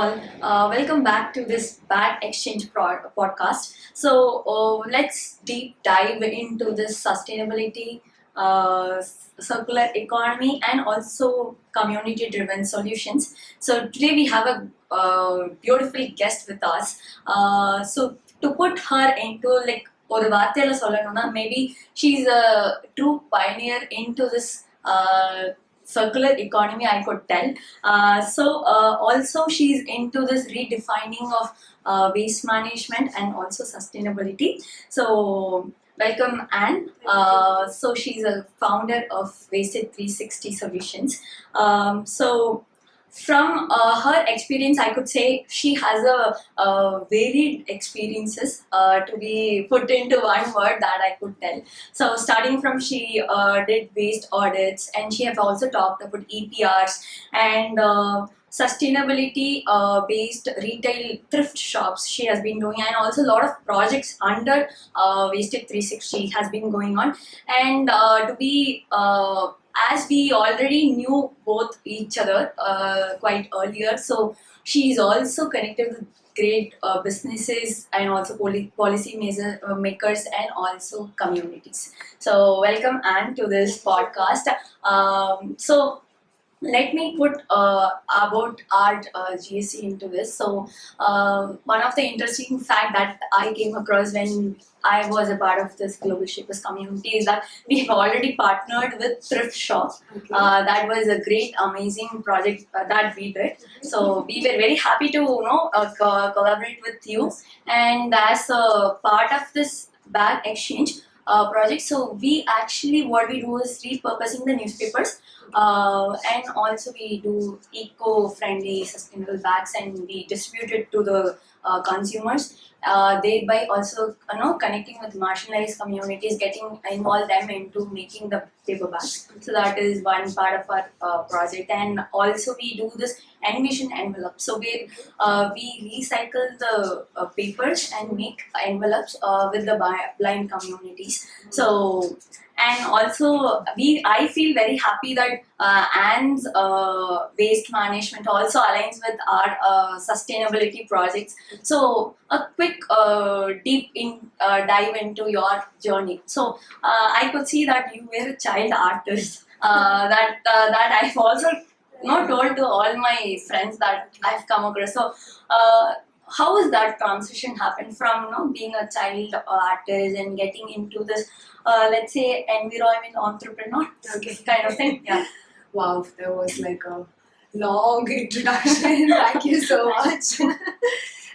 all. Welcome back to this Bad Exchange podcast. So, let's deep dive into this sustainability, circular economy, and also community driven solutions. So, today we have a beautiful guest with us. So, to put her into like ஒரு வார்த்தையில சொல்லணும்னா maybe she's a true pioneer into this circular economy, I could tell. Also she's into this redefining of waste management and also sustainability. So welcome, Anne. So she's a founder of Wasted 360 Solutions. So from her experience, I could say she has a varied experiences to be put into one word that I could tell. So starting from she did waste audits, and she has also talked about EPRs and sustainability based retail thrift shops she has been doing, and also a lot of projects under Wasted 360 has been going on. And to be as we already knew both each other quite earlier, so she is also connected with great businesses and also policy makers and also communities. So welcome, Anne, to this podcast. So let me put about our GSC into this. So one of the interesting fact that I came across when I was a part of this global shapers community is that we have already partnered with thrift shop. That was a great amazing project that we did. So we were very happy to collaborate with you. And as a part of this bag exchange project, so we actually, what we do is repurposing the newspapers, and also we do eco-friendly sustainable bags, and we distribute it to the consumers, thereby also connecting with marginalized communities, getting involve them into making the paper bags. So that is one part of our project. And also we do this envision envelope, so where we recycle the papers and make envelopes with the blind communities. So, and also I feel very happy that Anne's waste management also aligns with our sustainability projects. So a quick deep dive into your journey. So I could see that you were a child artist, that I've also told to all my friends that I've come across. So how has that transition happened from being a child artist and getting into this let's say environment entrepreneur kind of thing? Yeah. Wow, there was like a long introduction. Thank you so much.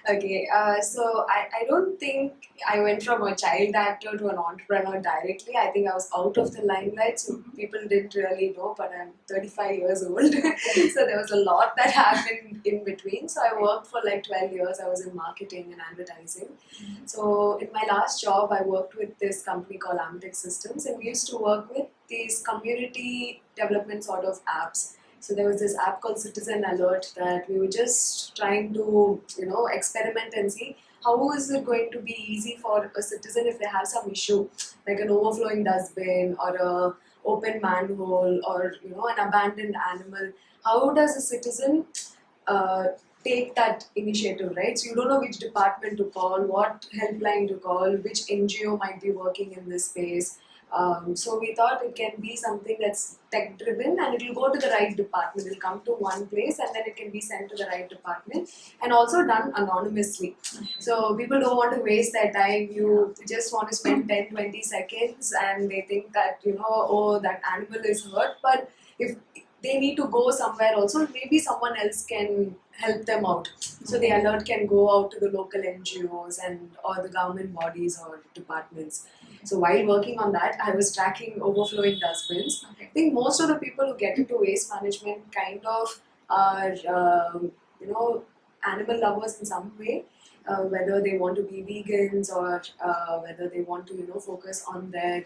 Okay, so I don't think I went from a child actor to an entrepreneur directly. I think I was out of the limelight, so people didn't really know, but I'm 35 years old. So there was a lot that happened in between. So I worked for like 12 years. I was in marketing and advertising. So in my last job, I worked with this company called Systems, and we used to work with these community development sort of apps. So there was this app called Citizen Alert that we were just trying to, experiment and see how is it going to be easy for a citizen if they have some issue, like an overflowing dustbin or a open manhole or, an abandoned animal. How does a citizen take that initiative, right? So you don't know which department to call, what helpline to call, which NGO might be working in this space. So we thought it can be something that's tech driven, and it will go to the right department. It will come to one place and then it can be sent to the right department, and also done anonymously. So people don't want to waste their time. You just want to spend 10-20 seconds and they think that oh, that animal is hurt, but if they need to go somewhere also, maybe someone else can help them out. So the alert can go out to the local NGOs and or the government bodies or departments. So while working on that, I was tracking overflowing dustbins. I think most of the people who get into waste management kind of are, animal lovers in some way, whether they want to be vegans or whether they want to, focus on their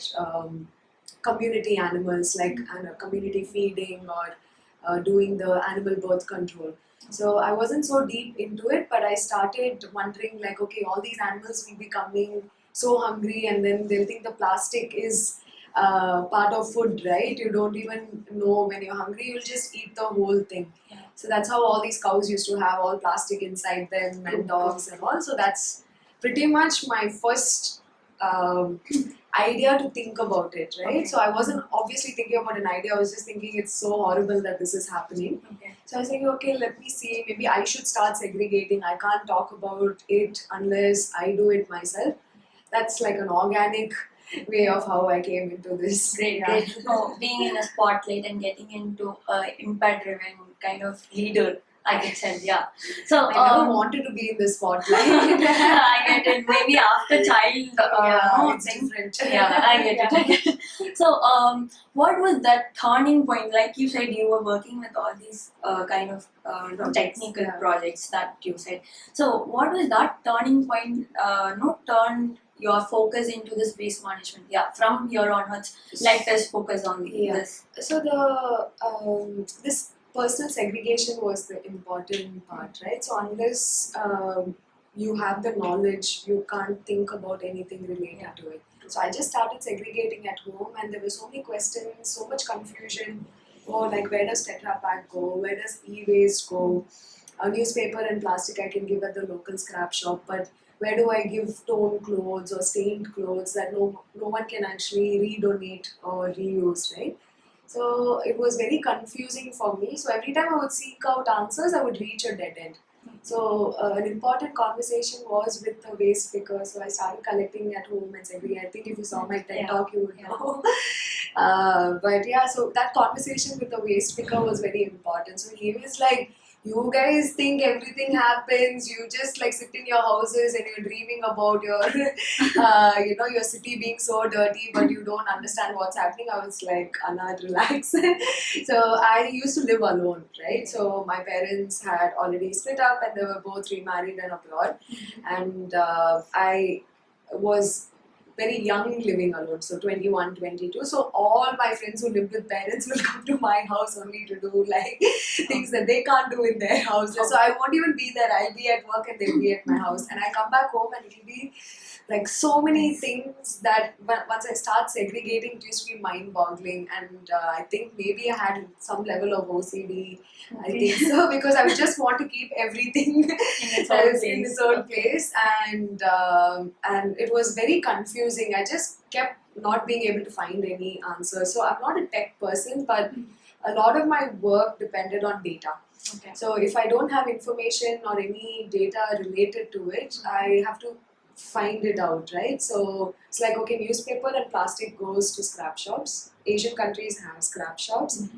community animals, like community feeding or doing the animal birth control. So I wasn't so deep into it, but I started wondering like, okay, all these animals will be coming so hungry, and then they'll think the plastic is part of food, right? You don't even know when you're hungry, you'll just eat the whole thing. So that's how all these cows used to have all plastic inside them and dogs and all. So that's pretty much my first idea to think about it, right? Okay. So I wasn't obviously thinking about an idea. I was just thinking it's so horrible that this is happening. Okay. So I was thinking, okay, let me see. Maybe I should start segregating. I can't talk about it unless I do it myself. That's like an organic way of how I came into this. Great, Yeah. great. So being in a spotlight and getting into impact-driven kind of leader, I can say, yeah. So I never wanted to be in the spotlight. I get it. Maybe after child, It's thing. different. Yeah, I get it. So, what was that turning point? Like you said, you were working with all these kind of technical Yeah. projects that you said. So, what was that turning point? Turned your focus into this waste management. Yeah, from here onwards, let us focus on Yeah. this. So the this personal segregation was the important part, right? So unless you have the knowledge, you can't think about anything related to it. So I just started segregating at home, and there were so many questions, so much confusion. Oh, like where does Tetra Pak go? Where does e-waste go? A newspaper and plastic I can give at the local scrap shop, but where do I give torn clothes or stained clothes that no one can actually redonate or reuse, right? So it was very confusing for me. So every time I would seek out answers, I would reach a dead end. So an important conversation was with the waste picker. So I started collecting at home and segregating. I think if you saw my TED talk, you would know. But yeah, so that conversation with the waste picker was very important. So he was like, you guys think everything happens, you just like sit in your houses and you're dreaming about your your city being so dirty, but you don't understand what's happening. I was like, Anna, relax. So I used to live alone, right? So my parents had already split up and they were both remarried and abroad. And I was very young living alone, so 21, 22. So all my friends who lived with parents will come to my house only to do like things that they can't do in their houses. So I won't even be there. I'll be at work and they'll be at my house. And I come back home and it'll be like so many things that once I start segregating, it used to be mind-boggling. And I think maybe I had some level of OCD. I think so, because I would just want to keep everything in its own place, and it was very confusing. I just kept not being able to find any answers. So I'm not a tech person, but a lot of my work depended on data. Okay. So if I don't have information or any data related to it, I have to find it out, right? So it's like, okay, newspaper and plastic goes to scrap shops. Asian countries have scrap shops.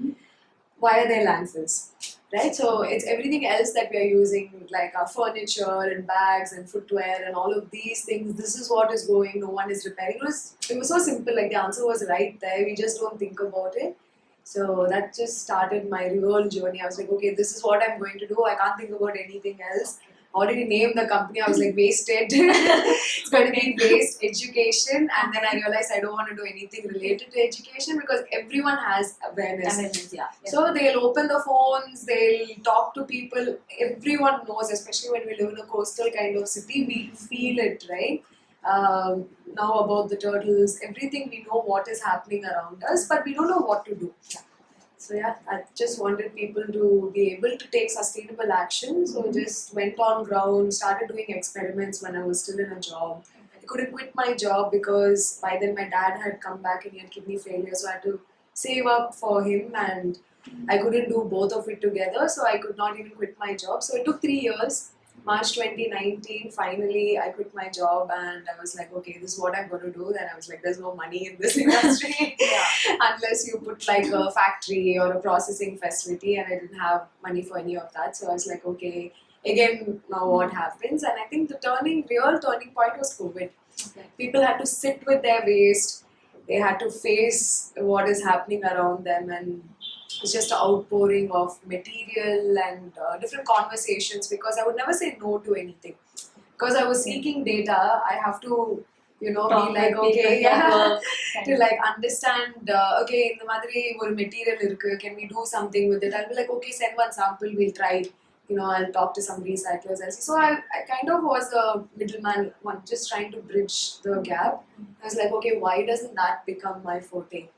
Why are there landfills? Right? So it's everything else that we are using, like our furniture and bags and footwear and all of these things. This is what is going, no one is repairing. It was so simple, like the answer was right there. We just don't think about it. So that just started my real journey. I was like, okay, this is what I'm going to do. I can't think about anything else. Already named the company. I was like, wasted. It's going to be waste education. And then I realized I don't want to do anything related to education because everyone has awareness. Yeah. So they'll open the phones, they'll talk to people. Everyone knows, especially when we live in a coastal kind of city, we feel it, right? Now about the turtles, everything, we know what is happening around us, but we don't know what to do. So yeah, I just wanted people to be able to take sustainable action. So just went on ground, started doing experiments when I was still in a job. I couldn't quit my job because by then my dad had come back and he had kidney failure, so I had to save up for him, and I couldn't do both of it together, so I could not even quit my job. So it took 3 years. March 2019, finally I quit my job and I was like, okay, this is what I'm going to do. Then I was like, there's no money in this industry unless you put like a factory or a processing facility, and I didn't have money for any of that. So I was like, okay, again, now what happens? And I think the real turning point was COVID. People had to sit with their waste. They had to face what is happening around them, and it's just an outpouring of material and different conversations, because I would never say no to anything. Because I was seeking data, I have to, be like, okay, to like understand, okay, in the madri or material irukku, can we do something with it? I'll be like, okay, send one sample, we'll try. I'll talk to some recyclers. So I kind of was a middleman, just trying to bridge the gap. I was like, okay, why doesn't that become my forte?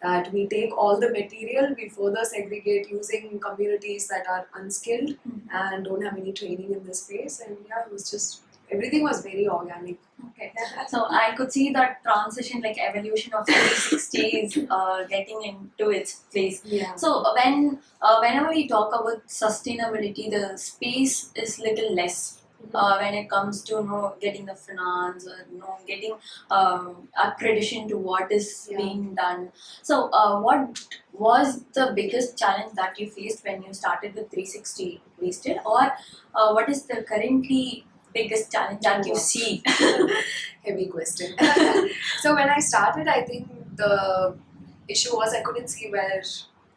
that we take all the material, we further segregate using communities that are unskilled and don't have any training in this space. And yeah, it was just, everything was very organic. Okay. So I could see that transition, like evolution of 360s getting into its place. Yeah. So whenever we talk about sustainability, the space is little less. When it comes to getting the finance or getting accreditation to what is being done. So what was the biggest challenge that you faced when you started with 360 wasted, or what is the currently biggest challenge that you see? Heavy question. So when I started, I think the issue was I couldn't see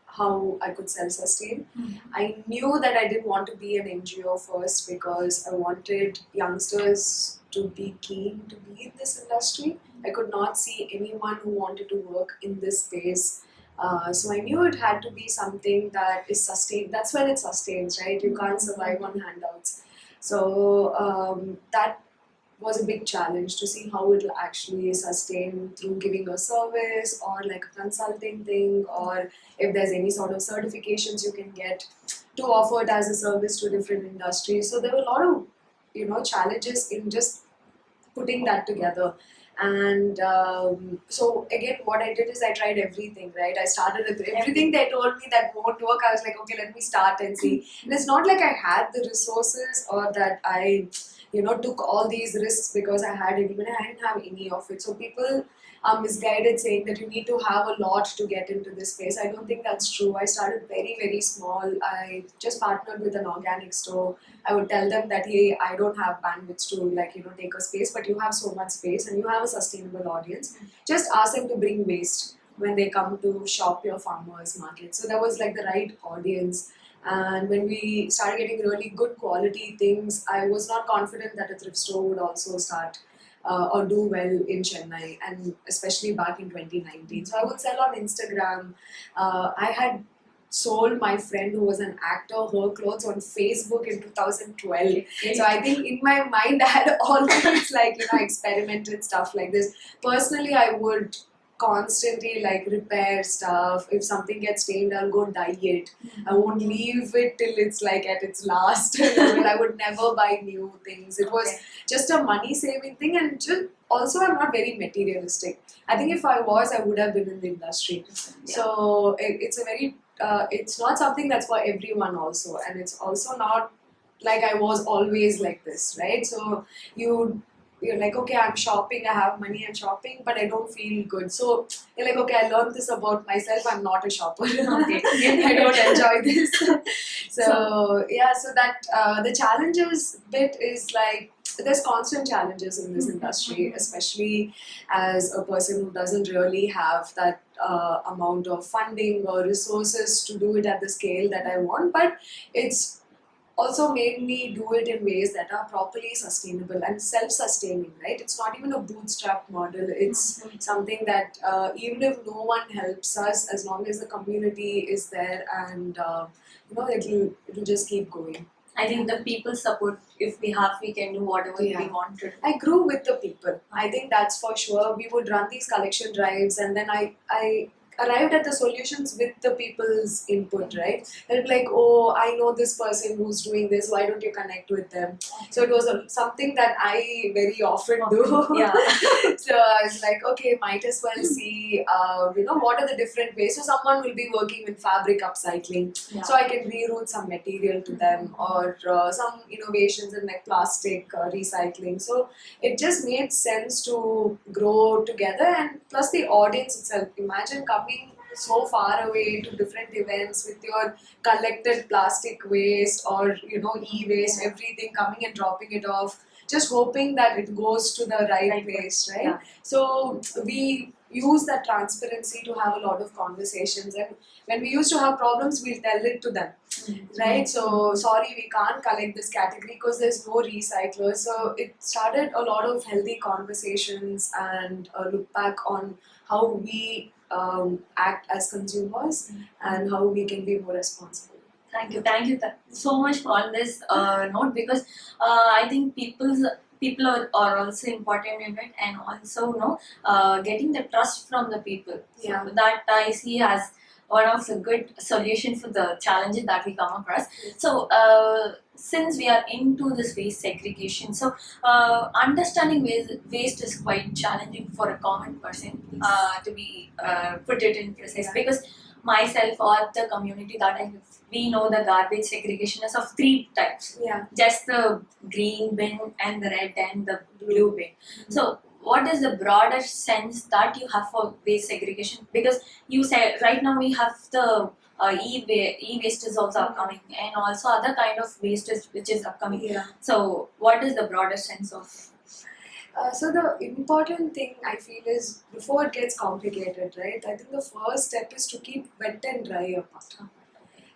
how I could self-sustain. I knew that I didn't want to be an NGO first because I wanted youngsters to be keen to be in this industry. I could not see anyone who wanted to work in this space. So I knew it had to be something that is sustained. That's when it sustains, right? You can't survive on handouts. So that was a big challenge to see how it will actually sustain through giving a service or like a consulting thing, or if there's any sort of certifications you can get to offer it as a service to different industries. So there were a lot of challenges in just putting that together. And so again, what I did is I tried everything, right? I started with everything they told me that won't work. I was like, okay, let me start and see. And it's not like I had the resources or that I took all these risks because I had it. Even I didn't have any of it. So people are misguided saying that you need to have a lot to get into this space. I don't think that's true. I started very, very small. I just partnered with an organic store. I would tell them that, hey, I don't have bandwidth to take a space, but you have so much space and you have a sustainable audience. Just ask them to bring waste when they come to shop your farmers market. So that was like the right audience. And when we started getting really good quality things, I was not confident that a thrift store would also start or do well in Chennai, and especially back in 2019. So I would sell on Instagram. I had sold my friend who was an actor her clothes on Facebook in 2012. So I think in my mind I had always experimented stuff like this. Personally, I would constantly repair stuff. If something gets stained, I'll go dye it. I won't leave it till it's at its last level. I would never buy new things. It was just a money saving thing, and also I'm not very materialistic. I think if I was, I would have been in the industry. So it's a very it's not something that's for everyone also, and it's also not like I was always like this, right? So you're like, okay, I'm shopping, I have money, I'm shopping, but I don't feel good. So you're like, okay, I learned this about myself, I'm not a shopper. Okay. I don't enjoy this. So that the challenges bit is there's constant challenges in this industry, especially as a person who doesn't really have that amount of funding or resources to do it at the scale that I want. But it's also made me do it in ways that are properly sustainable and self-sustaining, right? It's not even a bootstrap model. It's something that even if no one helps us, as long as the community is there, and it'll just keep going. I think the people support. If we have, we can do whatever we want to do. I grew with the people. I think that's for sure. We would run these collection drives, and then I arrived at the solutions with the people's input, right? They'd be like, oh, I know this person who's doing this, why don't you connect with them? So it was something that I very often do. So I was like, okay, might as well see, what are the different ways. So someone will be working with fabric upcycling, so I can reroute some material to them, or some innovations in plastic recycling. So it just made sense to grow together, and plus the audience itself. Imagine coming so far away to different events with your collected plastic waste or e-waste, everything, coming and dropping it off, just hoping that it goes to the right place, right? So we use that transparency to have a lot of conversations, and when we used to have problems, we'll tell it to them, right? So sorry, we can't collect this category because there's no recycler. So it started a lot of healthy conversations and a look back on how we act as consumers and how we can be more responsible. Thank you so much for all this note, because I think people's people are also important in it, and also getting the trust from the people. Yeah. So that I see as one of the good solution for the challenges that we come across. So since we are into this waste segregation, so understanding waste is quite challenging for a common person to be put it in precise, because myself or the community that I live, we know the garbage segregation is of three types. Yeah. Just the green bin and the red and the blue bin. So what is the broader sense that you have for waste segregation? Because you said right now we have the e-waste is also upcoming, and also other kind of waste which is upcoming. Yeah. So what is the broader sense of? So the important thing I feel is, before it gets complicated, right? I think the first step is to keep wet and dry apart.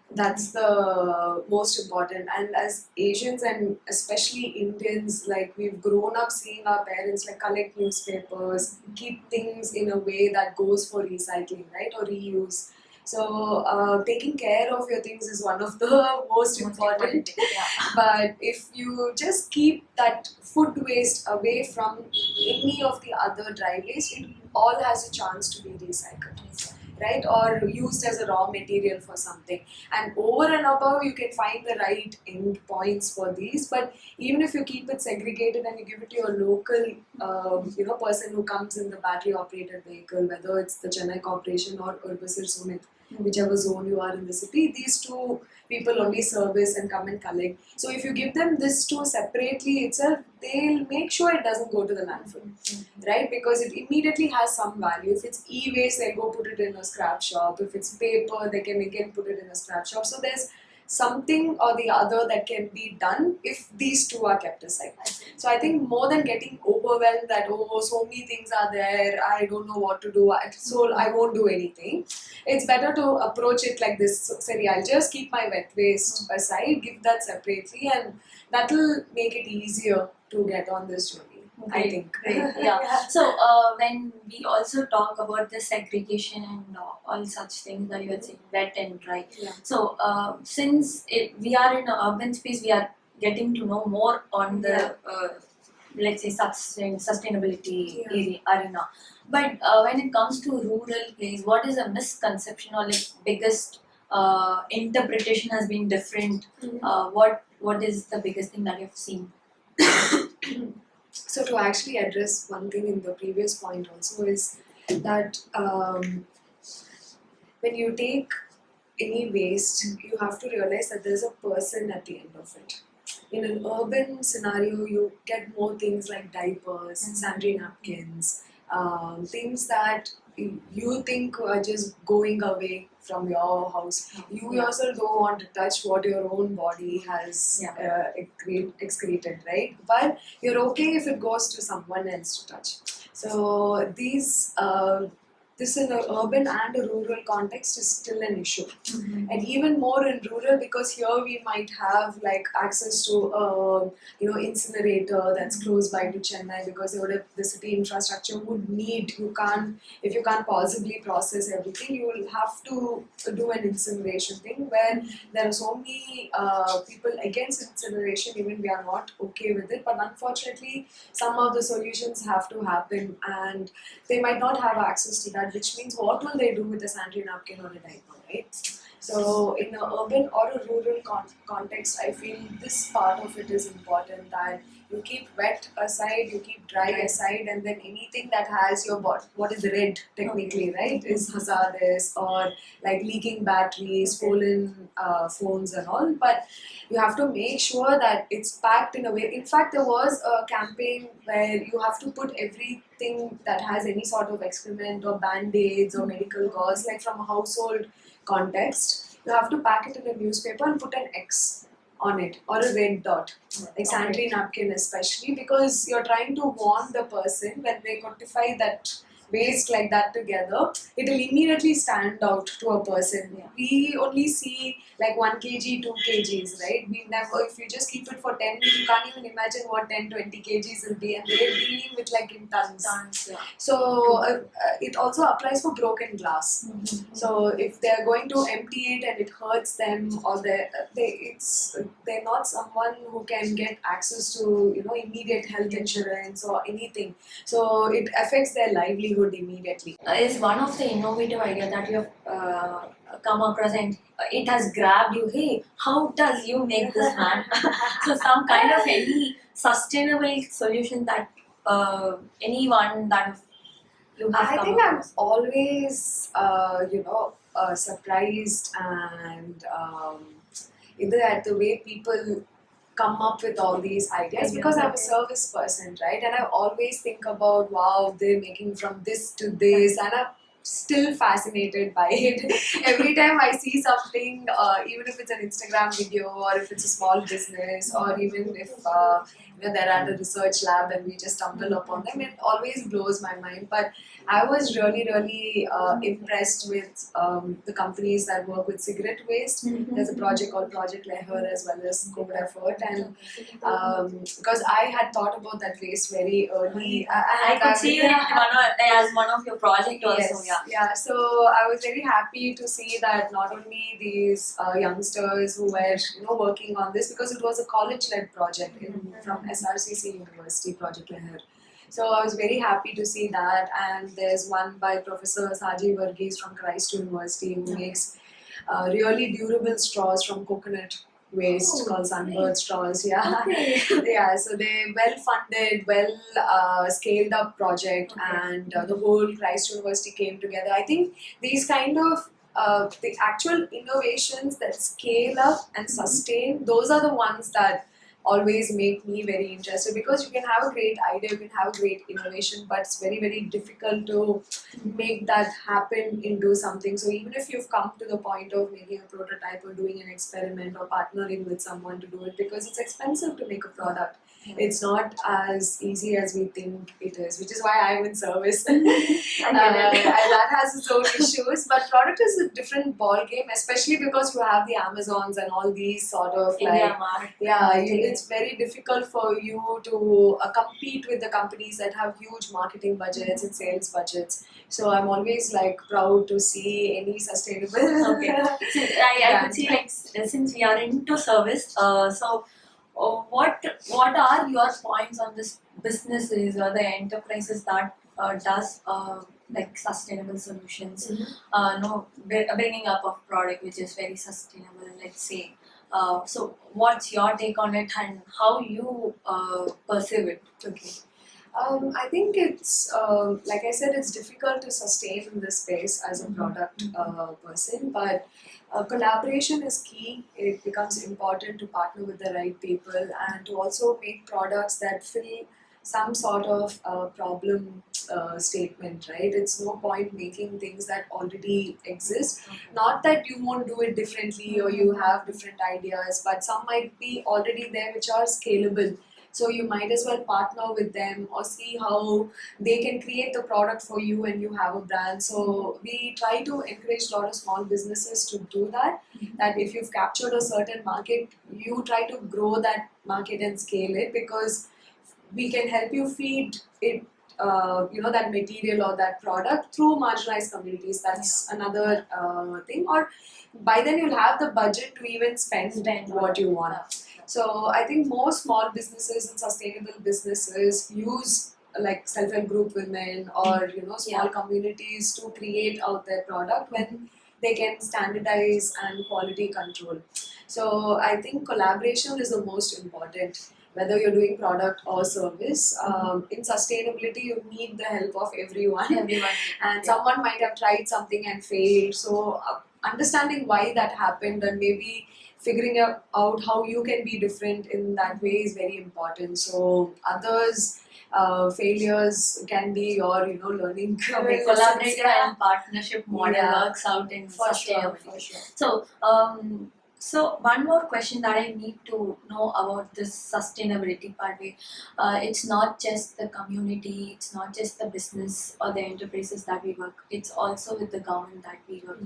That's the most important. And as Asians and especially Indians, like, we've grown up seeing our parents like collect newspapers, keep things in a way that goes for recycling, right, or reuse. So taking care of your things is one of the most important. Yeah. But if you just keep that food waste away from any of the other dry waste, it all has a chance to be recycled, right, or used as a raw material for something. And over and above, you can find the right end points for these. But even if you keep it segregated and you give it to your local person who comes in the battery operated vehicle, whether it's the Chennai Corporation or Urbasir Sumit, whichever zone you are in the city, these two people only service and come and collect. So if you give them this two separately itself, they'll make sure it doesn't go to the landfill, right? Because it immediately has some value. If it's e-waste, they'll go put it in a scrap shop. If it's paper, they can again put it in a scrap shop. So there's something or the other that can be done if these two are kept aside. So I think more than getting overwhelmed that, oh, so many things are there, I don't know what to do, so I won't do anything, it's better to approach it like this. So, sorry, I'll just keep my wet waste aside, give that separately, and that will make it easier to get on this journey. I think. Great. Yeah. So when we also talk about the segregation and all such things that you were saying, wet and dry. Yeah. So since we are in an urban space, we are getting to know more on the let's say sustainability arena. But when it comes to rural place, what is a misconception or like biggest interpretation has been different? What is the biggest thing that you've seen? So to actually address one thing in the previous point also is that when you take any waste, you have to realize that there's a person at the end of it. In an urban scenario, you get more things like diapers, sanitary napkins, things that you think are just going away from your house. You yourself don't want to touch what your own body has excreted, right? But you're okay if it goes to someone else to touch. So this in an urban and a rural context is still an issue. And even more in rural, because here we might have like access to incinerator that's close by to Chennai, because the city infrastructure would need, if you can't possibly process everything, you will have to do an incineration thing, where there are so many people against incineration. Even we are not okay with it, but unfortunately some of the solutions have to happen, and they might not have access to that, which means what will they do with a sanitary napkin or a diaper, right? So in an urban or a rural context, I feel this part of it is important, that you keep wet aside, you keep dry aside, and then anything that has your what is red technically, right, is hazardous, or like leaking batteries, stolen phones and all. But you have to make sure that it's packed in a way. In fact, there was a campaign where you have to put everything that has any sort of excrement or band-aids or medical gauze, like from a household context, you have to pack it in a newspaper and put an X on it, or a red dot, like sanitary napkin especially, because you're trying to warn the person when they quantify that waste like that together, it'll immediately stand out to a person. Yeah. We only see like 1 kg, 2 kgs, right? We never, if you just keep it for 10 days, you can't even imagine what 10, 20 kgs will be, and they're dealing with like in tons. Yeah. So it also applies for broken glass. Mm-hmm. So if they're going to empty it and it hurts them, or they're not someone who can get access to immediate health insurance or anything. So it affects their livelihood immediately. Is one of the innovative idea that you have come across, and it has grabbed you. Hey, how does you make this, man? So some kind of any sustainable solution that anyone that you have I come think I'm across. always, surprised and either at the way people come up with all these ideas, because I'm a service person, right? And I always think about, wow, they're making from this to this, and I'm still fascinated by it. Every time I see something, even if it's an Instagram video or if it's a small business, or even if they're at a research lab and we just stumble upon them, it always blows my mind. But I was really, really impressed with the companies that work with cigarette waste. There's a project called Project Leher as well as Code Effort, and because I had thought about that waste very early. I could see it as one of your project also. Yes, Yeah. yeah. So I was very happy to see that not only these youngsters who were working on this, because it was a college-led project from SRCC University, Project Leher. So I was very happy to see that, and there's one by Professor Saji Varghese from Christ University who makes really durable straws from coconut waste called Sunbird straws. Yeah, yeah. So they well funded, well scaled up project, and the whole Christ University came together. I think these kind of the actual innovations that scale up and sustain, those are the ones that always make me very interested, because you can have a great idea, you can have a great innovation, but it's very, very difficult to make that happen into something. So even if you've come to the point of making a prototype or doing an experiment or partnering with someone to do it, because it's expensive to make a product, it's not as easy as we think it is, which is why I'm in service. And that has its own issues, but product is a different ball game, especially because you have the Amazons and all these sort of it's very difficult for you to compete with the companies that have huge marketing budgets and sales budgets. So I'm always like proud to see any sustainable. Okay. I could see, like, since we are into service, what are your points on this businesses or the enterprises that does like sustainable solutions, bringing up of product which is very sustainable, let's say. So what's your take on it and how you perceive it? Okay. I think it's, like I said, it's difficult to sustain in this space as a product person, but collaboration is key. It becomes important to partner with the right people and to also make products that fill some sort of problem statement, right? It's no point making things that already exist. Not that you won't do it differently or you have different ideas, but some might be already there which are scalable. So you might as well partner with them or see how they can create the product for you and you have a brand. So we try to encourage a lot of small businesses to do that. That if you've captured a certain market, you try to grow that market and scale it, because we can help you feed it, that material or that product through marginalized communities. That's another thing. Or by then you'll have the budget to even spend what you want. So I think most small businesses and sustainable businesses use like self-help group women or small communities to create out their product when they can standardize and quality control. So I think collaboration is the most important, whether you're doing product or service. In sustainability, you need the help of everyone. And someone might have tried something and failed. So understanding why that happened and maybe figuring out how you can be different in that way is very important. So others' failures can be your learning curve. Collaborative and partnership model works out in sustainability. For sure. So So one more question that I need to know about this sustainability part. It's not just the community, it's not just the business or the enterprises that we work. It's also with the government that we work.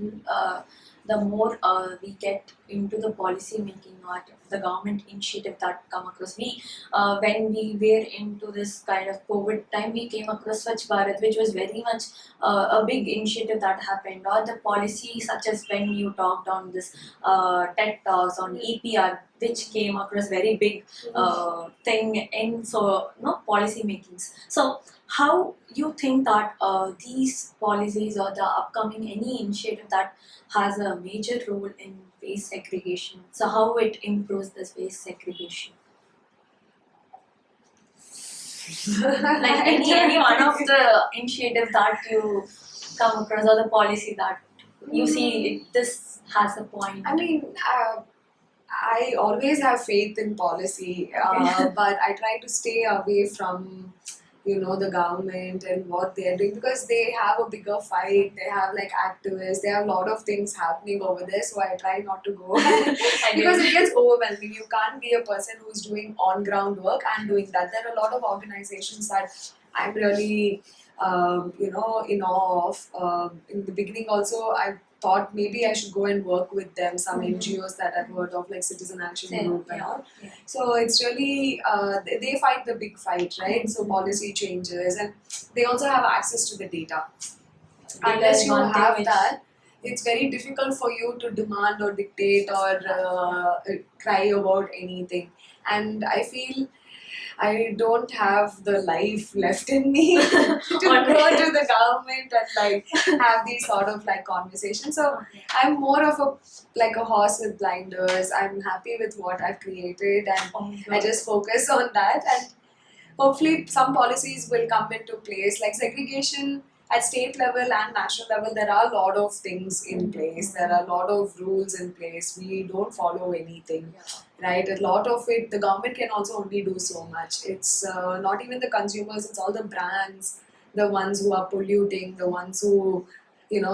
The more we get into the policy making or the government initiative that come across, when we were into this kind of COVID time, we came across Swachh Bharat, which was very much a big initiative that happened, or the policy such as when you talked on this TED Talks on EPR, which came across very big thing in policy makings. So how you think that these policies or the upcoming any initiative that has a major role in waste segregation, so how it improves this waste segregation? Like any one of the initiative that you come across or the policy that you see this has a point. I mean, I always have faith in policy, but I try to stay away from, the government and what they're doing, because they have a bigger fight. They have like activists. They have a lot of things happening over there. So I try not to go because it gets overwhelming. You can't be a person who's doing on ground work and doing that. There are a lot of organizations that I'm really, in awe of. In the beginning, also, I thought maybe I should go and work with them, some NGOs that I've heard of, like Citizen Action Group and all. Yeah. So it's really, they fight the big fight, right? So policy changes, and they also have access to the data. Unless you have that, it's very difficult for you to demand or dictate or cry about anything. And I feel I don't have the life left in me to go to the government and like have these sort of like conversations. So I'm more of a horse with blinders. I'm happy with what I've created, and I just focus on that. And hopefully some policies will come into place, like segregation at state level and national level. There are a lot of things in place. There are a lot of rules in place. We don't follow anything. Right, a lot of it, the government can also only do so much. It's not even the consumers, it's all the brands, the ones who are polluting, the ones who, they'll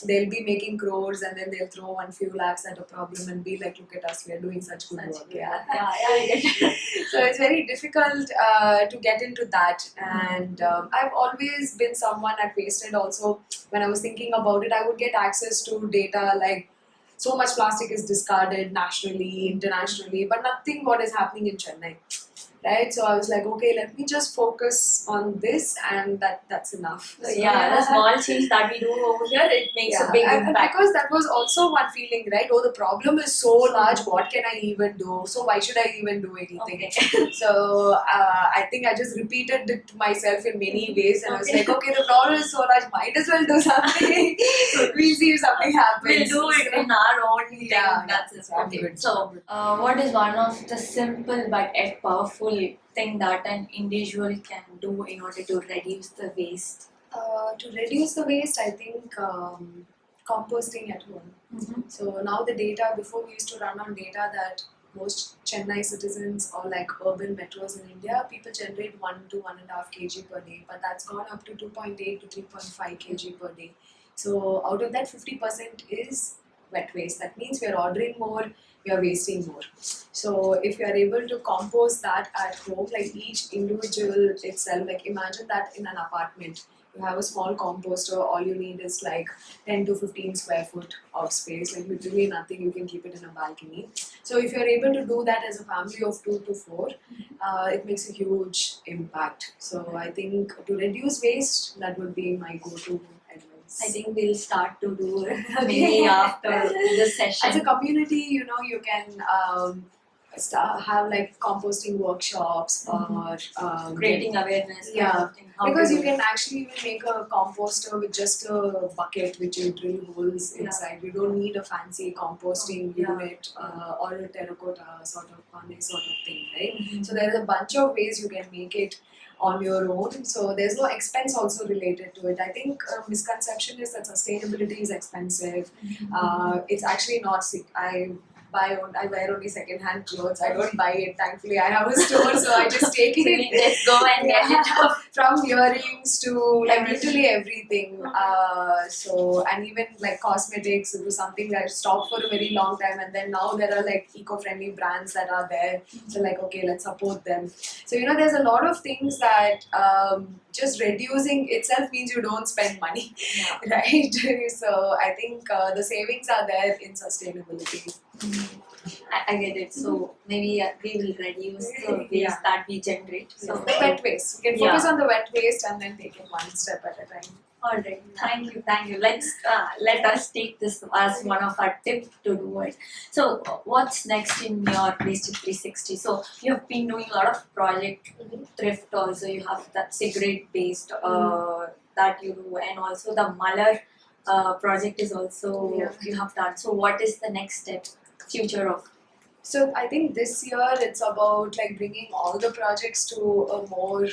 be making crores, and then they'll throw one few lakhs at a problem and be like, look at us, we are doing such good work. Yeah, I get it. So it's very difficult to get into that. And I've always been someone at Wasted also. When I was thinking about it, I would get access to data like, so much plastic is discarded nationally, internationally, but nothing what is happening in Chennai. Right? So I was like, okay, let me just focus on this, and that's enough. So, the small change that we do over here, it makes a big impact. And because that was also one feeling, right? Oh, the problem is so large, what can I even do? So why should I even do anything? Okay. So I think I just repeated it to myself in many ways, and I was like, okay, the problem is so large, might as well do something. We'll see if something happens. We'll do it in our own thing. That's it. Okay. Good. So what is one of the simple but yet powerful thing that an individual can do in order to reduce the waste? To reduce the waste, I think composting at home. So now the data, before we used to run on data that most Chennai citizens or like urban metros in India, people generate 1 to 1.5 kg per day, but that's gone up to 2.8 to 3.5 kg per day. So out of that, 50% is wet waste. That means we are ordering more, we are wasting more. So if you are able to compost that at home, like each individual itself, like imagine that in an apartment, you have a small composter, all you need is like 10 to 15 square foot of space, like literally nothing, you can keep it in a balcony. So if you're able to do that as a family of 2 to 4, it makes a huge impact. So I think to reduce waste, that would be my go-to advice. I think we'll start to do it maybe after this session. As a community, you can have like composting workshops or creating awareness. Yeah, because you can actually even make a composter with just a bucket which you drill holes inside. You don't need a fancy composting unit or a terracotta sort of thing, right? So there is a bunch of ways you can make it on your own. So there's no expense also related to it. I think misconception is that sustainability is expensive. It's actually not. I wear only second-hand clothes. I don't buy it. Thankfully, I have a store, so I just take So it. we just go and get it up. From earrings to like Everything. literally everything. So and even like cosmetics, it was something that I stopped for a very long time, and then now there are like eco-friendly brands that are there. So like, okay, let's support them. So there's a lot of things that just reducing itself means you don't spend money, Yeah. right? So I think the savings are there in sustainability. I get it. So maybe we will reduce the waste Yeah. that we generate. So The wet waste. You can focus on the wet waste and then take it one step at a time. all right. Thank you. Let us take this as one of our tips to do it. So what's next in your Waste 360? So you have been doing a lot of project thrift also. You have that cigarette based that you do, and also the Malar project is also you have done. So what is the next step, future of? So I think this year it's about like bringing all the projects to a more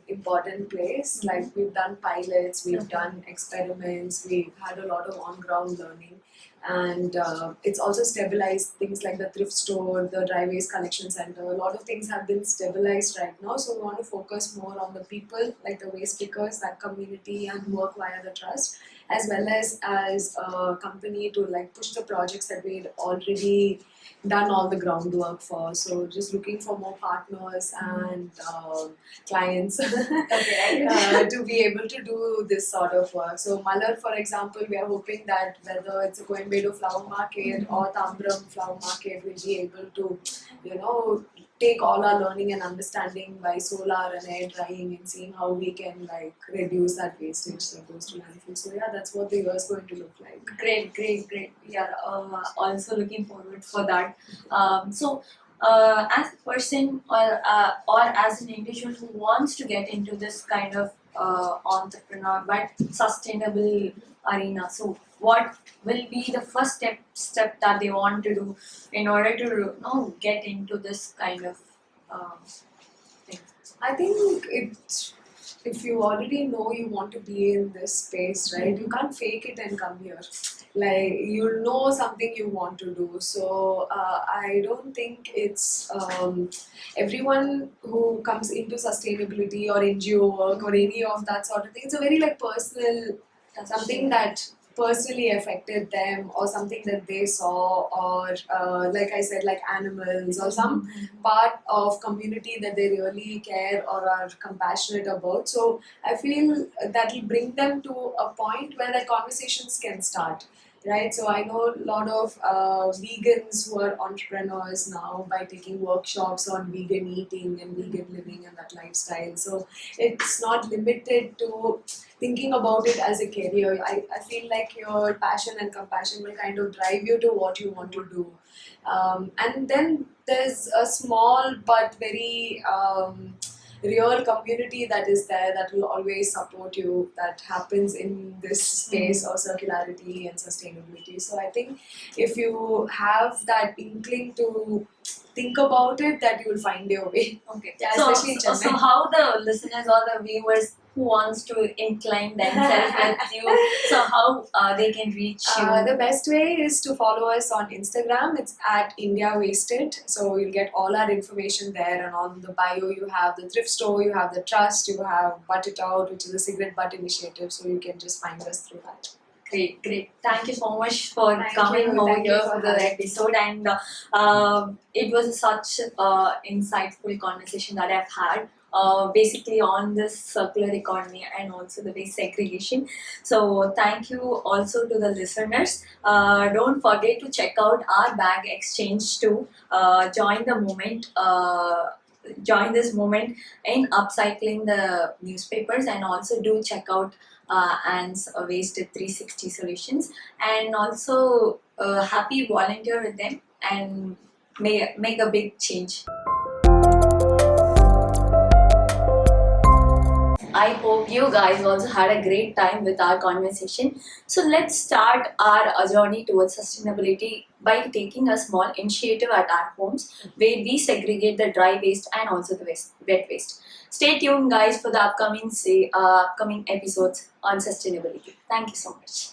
important place. Like we've done pilots, we've done experiments, we've had a lot of on-ground learning, and it's also stabilized things like the thrift store, the dry waste collection center. A lot of things have been stabilized right now. So we want to focus more on the people, like the waste pickers, that community, and work via the trust, as well as a company to like push the projects that we'd already done all the groundwork for. So just looking for more partners and clients to be able to do this sort of work. So Malar, for example, we are hoping that whether it's a Coimbatore flower market or Tambram flower market, we'll be able to, take all our learning and understanding by solar and air drying and seeing how we can like reduce that wastage that goes to landfill. So yeah, that's what the year is going to look like. Great. We are also looking forward for that. As a person or as an individual who wants to get into this kind of entrepreneur but sustainable arena, so what will be the first step that they want to do in order to get into this kind of thing? I think if you already know you want to be in this space, right, you can't fake it and come here. Like, you'll know something you want to do. So I don't think it's everyone who comes into sustainability or NGO work or any of that sort of thing. It's a very like personal, something that personally affected them, or something that they saw, or like I said, like animals, or some part of community that they really care or are compassionate about. So I feel that will bring them to a point where the conversations can start. Right, so I know a lot of vegans who are entrepreneurs now by taking workshops on vegan eating and vegan living and that lifestyle. So it's not limited to thinking about it as a career. I feel like your passion and compassion will kind of drive you to what you want to do. And then there's a small but very real community that is there that will always support you, that happens in this space of circularity and sustainability. So I think if you have that inkling to think about it, that you will find your way. Okay. Yeah, So, especially in so, Chennai. so how the listeners or the viewers who wants to incline themselves with you, so how they can reach you? The best way is to follow us on Instagram. It's at India Wasted. So you'll get all our information there, and on the bio you have the thrift store, you have the trust, you have Butt It Out, which is a cigarette butt initiative. So you can just find us through that. Great. Thank you so much for Thank coming you. over Thank here you for for the having me. episode, and it was such insightful conversation that I've had. Basically on this circular economy and also the waste segregation. So thank you also to the listeners. Don't forget to check out our bag exchange too. Join the movement. Join this movement in upcycling the newspapers, and also do check out Anne's Waste 360 solutions, and also happy volunteer with them and make a big change. I hope you guys also had a great time with our conversation. So let's start our journey towards sustainability by taking a small initiative at our homes, where we segregate the dry waste and also the wet waste. Stay tuned, guys, for the upcoming episodes on sustainability. Thank you so much.